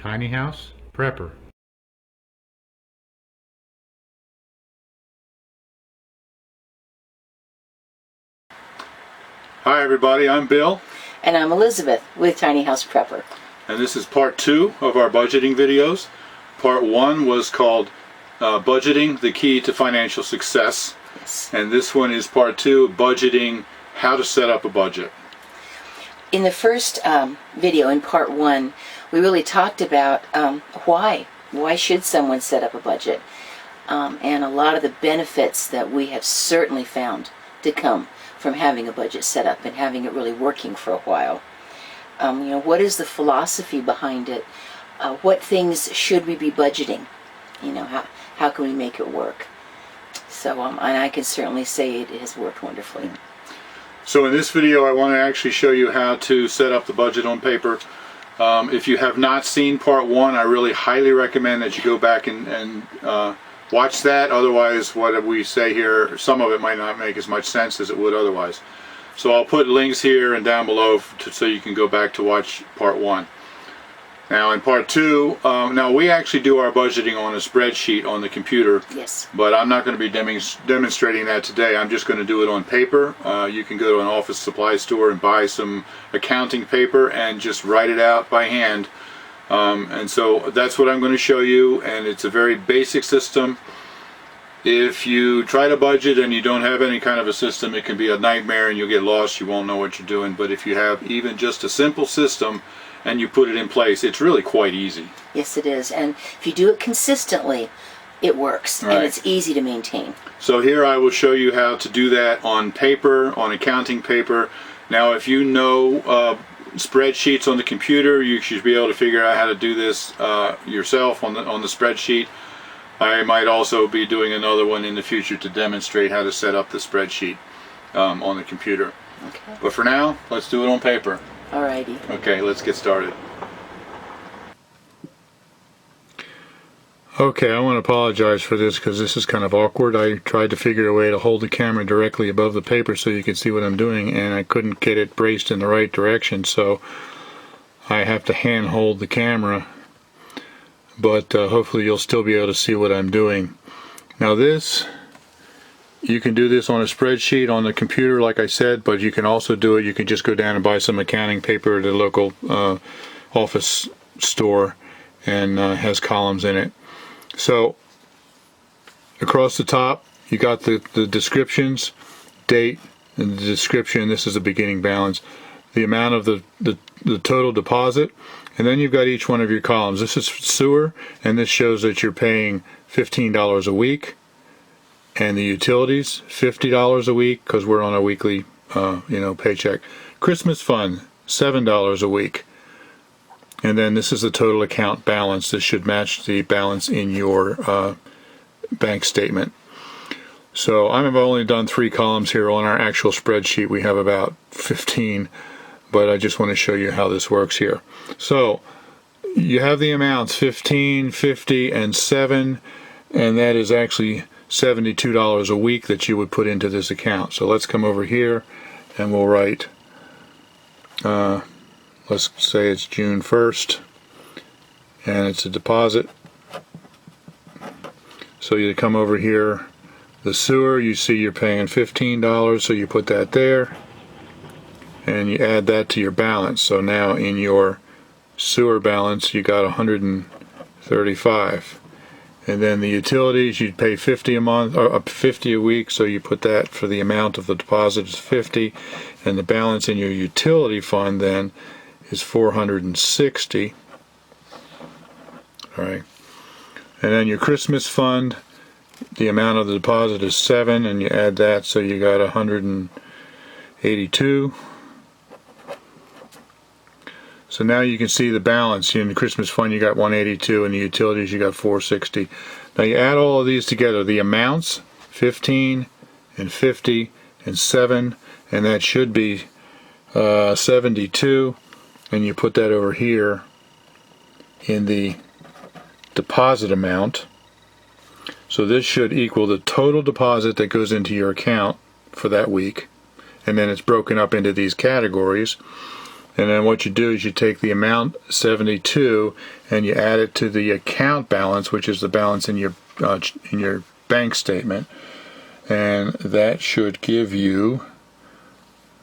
Tiny House Prepper. Hi everybody, I'm Bill. And I'm Elizabeth with Tiny House Prepper. And this is part 2 of our budgeting videos. Part 1 was called Budgeting, the Key to Financial Success. Yes. And this one is part 2, Budgeting, how to set up a budget. In the first video, in part 1, we really talked about why. Why should someone set up a budget? And a lot of the benefits that we have certainly found to come from having a budget set up and having it really working for a while. What is the philosophy behind it? What things should we be budgeting? How can we make it work? So, and I can certainly say it has worked wonderfully. So in this video I want to actually show you how to set up the budget on paper. If you have not seen part 1, I really highly recommend that you go back and watch that. Otherwise, what we say here, some of it might not make as much sense as it would otherwise. So I'll put links here and down below so you can go back to watch part 1. Now in part 2, now we actually do our budgeting on a spreadsheet on the computer. Yes. But I'm not going to be demonstrating that today. I'm just going to do it on paper. You can go to an office supply store and buy some accounting paper and just write it out by hand. And so that's what I'm going to show you, and it's a very basic system. If you try to budget and you don't have any kind of a system, it can be a nightmare and you'll get lost, you won't know what you're doing. But if you have even just a simple system and you put it in place, it's really quite easy. Yes, it is. And if you do it consistently, it works. Right. And it's easy to maintain. So here I will show you how to do that on paper, on accounting paper. Now if you know spreadsheets on the computer, you should be able to figure out how to do this yourself on the spreadsheet. I might also be doing another one in the future to demonstrate how to set up the spreadsheet on the computer. Okay. But for now, let's do it on paper. Alrighty. Okay, let's get started. Okay, I want to apologize for this because this is kind of awkward. I tried to figure a way to hold the camera directly above the paper so you can see what I'm doing, and I couldn't get it braced in the right direction, so I have to hand hold the camera. But hopefully you'll still be able to see what I'm doing. Now this, you can do this on a spreadsheet on the computer like I said, but you can also do it, you can just go down and buy some accounting paper at a local office store, and has columns in it. So across the top you got the descriptions, date, and the description. This is a beginning balance, the amount of the total deposit, and then you've got each one of your columns. This is sewer, and this shows that you're paying $15 a week, and the utilities $50 a week because we're on a weekly paycheck. Christmas fund $7 a week, and then this is the total account balance. This should match the balance in your bank statement. So I've only done 3 columns here. On our actual spreadsheet we have about 15, but I just want to show you how this works here. So you have the amounts 15, 50, and 7, and that is actually $72 a week that you would put into this account. So let's come over here and we'll write, let's say it's June 1st, and it's a deposit. So you come over here, the sewer, you see you're paying $15, so you put that there, and you add that to your balance. So now in your sewer balance you got $135, and then the utilities, you'd pay $50 a month or $50 a week, so you put that for the amount of the deposit is $50, and the balance in your utility fund then is $460. All right, and then your Christmas fund, the amount of the deposit is $7, and you add that, so you got $182. So now you can see the balance. In the Christmas fund you got $182, and the utilities you got $460. Now you add all of these together, the amounts 15 and 50 and 7, and that should be 72, and you put that over here in the deposit amount. So this should equal the total deposit that goes into your account for that week, and then it's broken up into these categories. And then what you do is you take the amount 72 and you add it to the account balance, which is the balance in your bank statement, and that should give you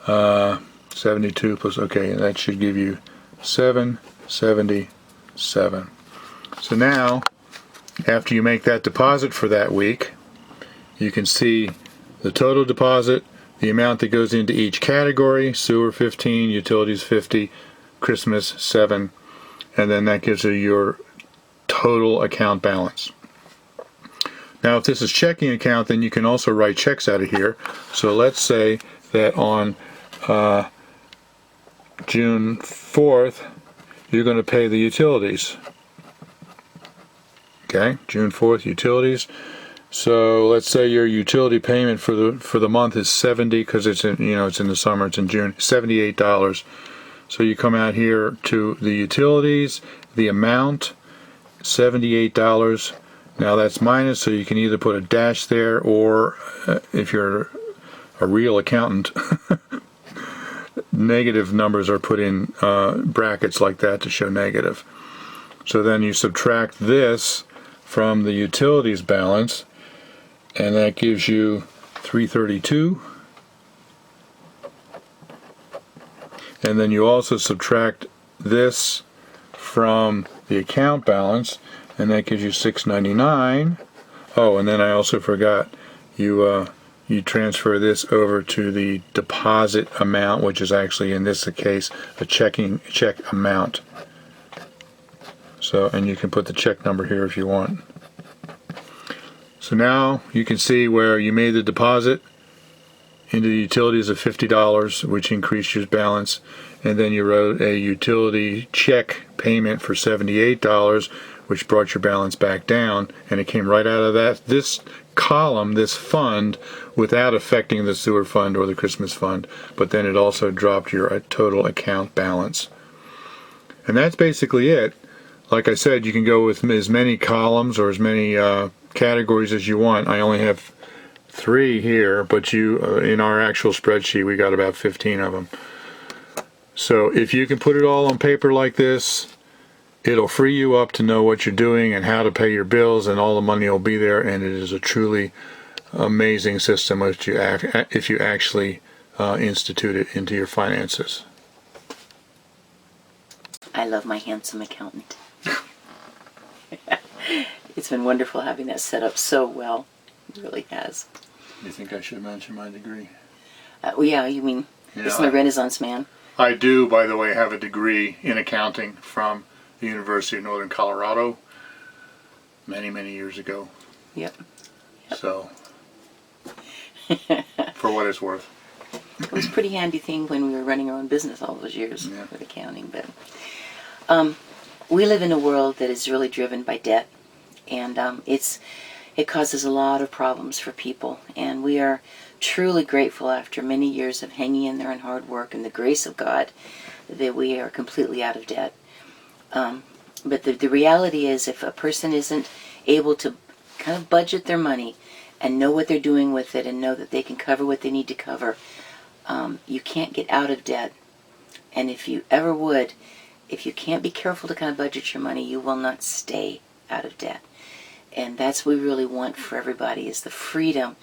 72 plus, okay, that should give you 777. So now, after you make that deposit for that week, you can see the total deposit, the amount that goes into each category: sewer 15, utilities 50, Christmas 7, and then that gives you your total account balance. Now if this is checking account, then you can also write checks out of here. So let's say that on June 4th you're going to pay the utilities. Okay, June 4th, utilities. So let's say your utility payment for the month is 70, because it's in, it's in the summer, it's in June, $78. So you come out here to the utilities, the amount, $78. Now that's minus, so you can either put a dash there, or if you're a real accountant, negative numbers are put in brackets like that to show negative. So then you subtract this from the utilities balance, and that gives you 332. And then you also subtract this from the account balance, and that gives you 699. Oh, and then I also forgot, you transfer this over to the deposit amount, which is actually in this case a check amount. So, and you can put the check number here if you want. So now you can see where you made the deposit into the utilities of $50, which increased your balance, and then you wrote a utility check payment for $78, which brought your balance back down, and it came right out of this column, this fund, without affecting the sewer fund or the Christmas fund, but then it also dropped your total account balance. And that's basically it. Like I said, you can go with as many columns or as many categories as you want. I only have 3 here, but in our actual spreadsheet we got about 15 of them. So if you can put it all on paper like this, it'll free you up to know what you're doing and how to pay your bills, and all the money will be there, and it is a truly amazing system if you actually institute it into your finances. I love my handsome accountant. It's been wonderful having that set up so well. It really has. You think I should mention my degree? Well, yeah, you mean, this is my Renaissance man. I do, by the way, have a degree in accounting from the University of Northern Colorado many, many years ago. Yep. So, for what it's worth. It was a pretty handy thing when we were running our own business all those years with accounting. But we live in a world that is really driven by debt, and it causes a lot of problems for people. And we are truly grateful, after many years of hanging in there and hard work and the grace of God, that we are completely out of debt. But the reality is, if a person isn't able to kind of budget their money and know what they're doing with it and know that they can cover what they need to cover, you can't get out of debt. And if you ever would, if you can't be careful to kind of budget your money, you will not stay out of debt. And that's what we really want for everybody, is the freedom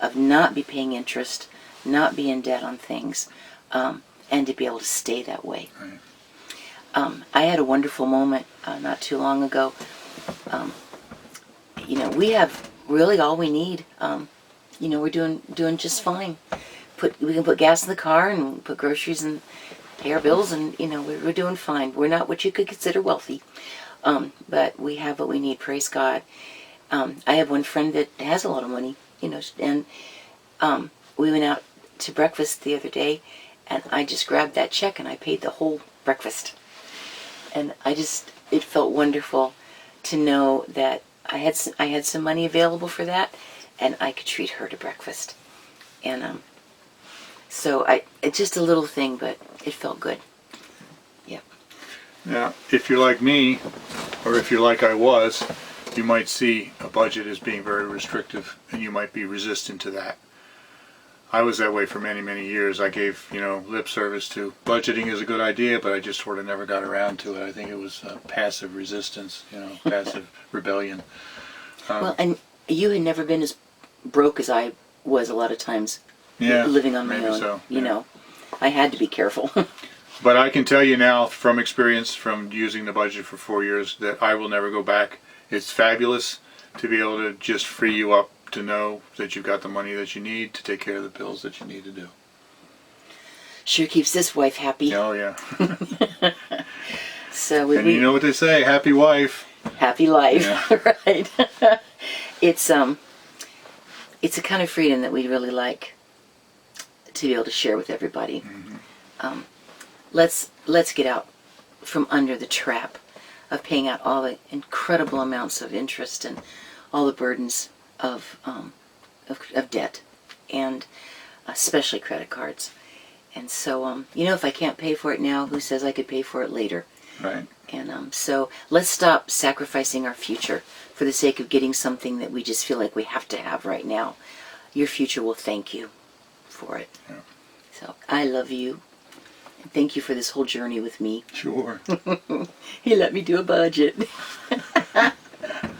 of not be paying interest, not be in debt on things, and to be able to stay that way. Right. I had a wonderful moment not too long ago. We have really all we need. We're doing just fine. We can put gas in the car and put groceries and pay our bills, and we're doing fine. We're not what you could consider wealthy, but we have what we need. Praise God. I have one friend that has a lot of money, and we went out to breakfast the other day, and I just grabbed that check and I paid the whole breakfast. And it felt wonderful to know that I had some money available for that, and I could treat her to breakfast. And so it's just a little thing, but it felt good. Yep. Now, if you're like me, or if you're like I was, you might see a budget as being very restrictive, and you might be resistant to that. I was that way for many, many years. I gave, lip service to budgeting is a good idea, but I just sort of never got around to it. I think it was passive resistance, passive rebellion. Well, and you had never been as broke as I was a lot of times. Yeah, living on my maybe own. so. You know, I had to be careful. But I can tell you now from experience, from using the budget for 4 years, that I will never go back. It's fabulous to be able to just free you up to know that you've got the money that you need to take care of the bills that you need to do. Sure keeps this wife happy. Oh, yeah. So And you know what they say, happy wife. Happy life, Yeah. right? It's a kind of freedom that we really like to be able to share with everybody. Mm-hmm. Let's get out from under the trap of paying out all the incredible amounts of interest and all the burdens of debt, and especially credit cards. And so, if I can't pay for it now, who says I could pay for it later? Right. And so let's stop sacrificing our future for the sake of getting something that we just feel like we have to have right now. Your future will thank you for it. Yeah. So I love you. And thank you for this whole journey with me. Sure. He let me do a budget. I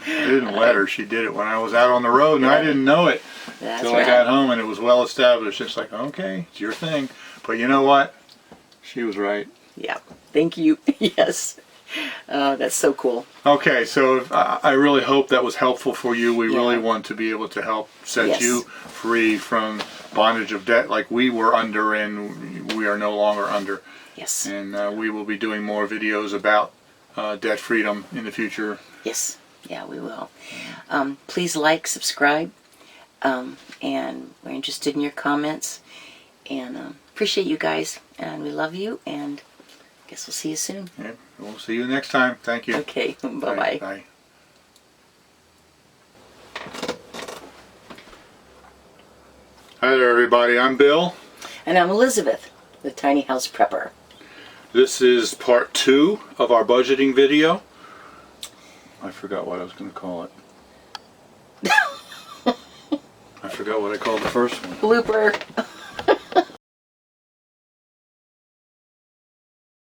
didn't let her. She did it when I was out on the road, and I didn't know it That's until right. I got home, and it was well established. It's like, okay, it's your thing. But you know what? She was right. Yeah. Thank you. Yes. That's so cool. Okay, so I really hope that was helpful for you. We Yeah. really want to be able to help set Yes. you free from bondage of debt like we were under and we are no longer under. Yes. And we will be doing more videos about debt freedom in the future. Yes. Yeah, we will. Please like, subscribe, and we're interested in your comments. And appreciate you guys, and we love you, and guess we'll see you soon. Yeah, we'll see you next time. Thank you. Okay, bye-bye. Bye. Hi there, everybody. I'm Bill. And I'm Elizabeth, the Tiny House Prepper. This is part 2 of our budgeting video. I forgot what I was going to call it. I forgot what I called the first one. Blooper.